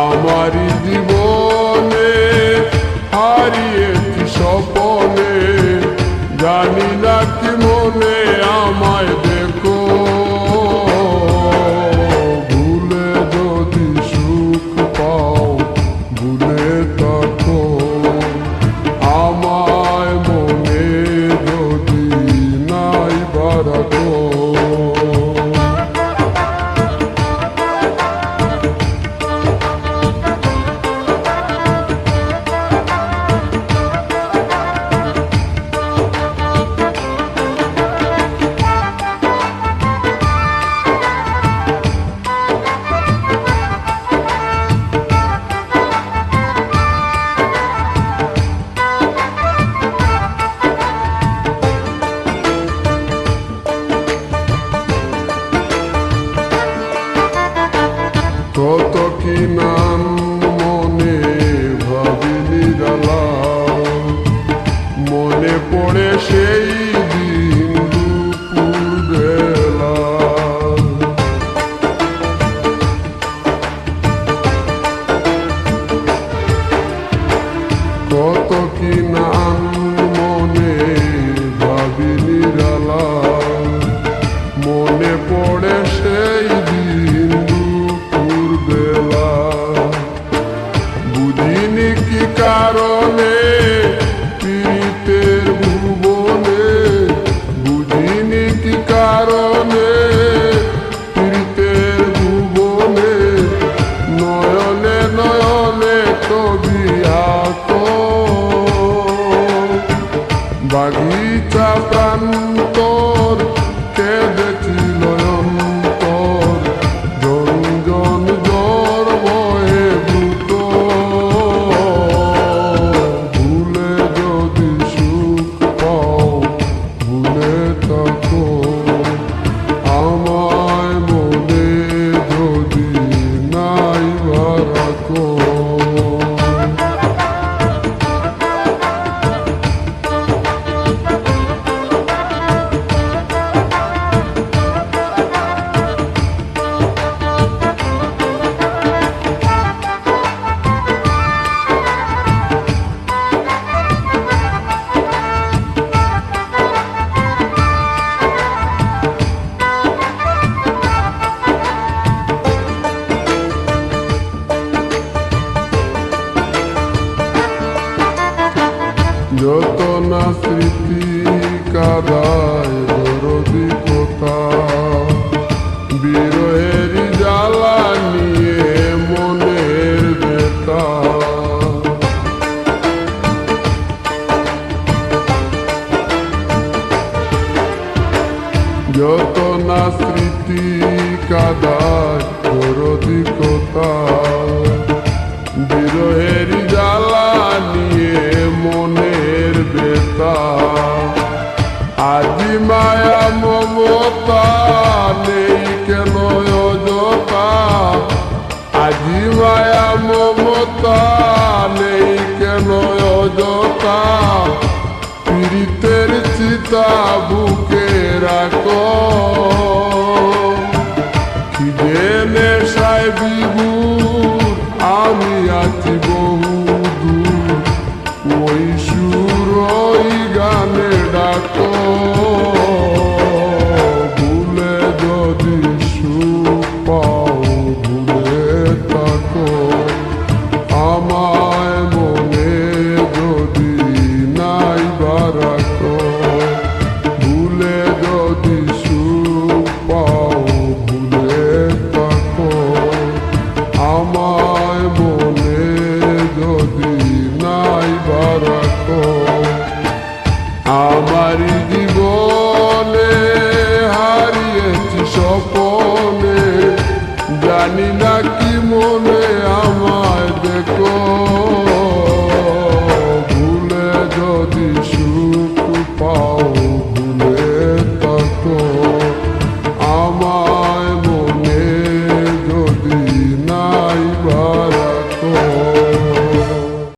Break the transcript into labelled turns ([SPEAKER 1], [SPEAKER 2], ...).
[SPEAKER 1] আমারি জীবনে হারিয়েছি স্বপনে, জানি না কি মনে আমায় দেখো, ভুলে যদি সুখ পাও ভুলে থাকো, আমায় মনে যদি নাই বারাকো। কত কি নাম মনে ভাবিনি জ্বালা, মনে পড়ে সেই দিন দুপুর বেলা, কত কি নাম মনে ভাবিনি জ্বালা, মনে পড়ে সেই দিন বেলা, বুঝিনি কি কারণে পীড়িতের ভুবনে, বুঝিনি কি কারণে পীড়িতের ভুবনে, নয়নে নয়নে ছবি আঁকো, বাগিচা প্রান্তর কেঁদেছিল অন্তর, জঞ্জন জ্বর বয়ে ভূত, ভুলে যদি সুখ পাও ভুলে থাকো, আমায় মনে যদি নাই বারাকো। যত না স্মৃতি কাদায় দরদি কথা, বিরহের জ্বালা নিয়ে মনের বেতা, যত না স্মৃতি কাদায় দরদি কথা, বিরহের জ্বালা নিয়ে মনের বেতা, আজি মায়া মমতা নেই কেন অযথা, আজি মায়া মমতা নেই কেন অযথা, পীড়িতের চিতা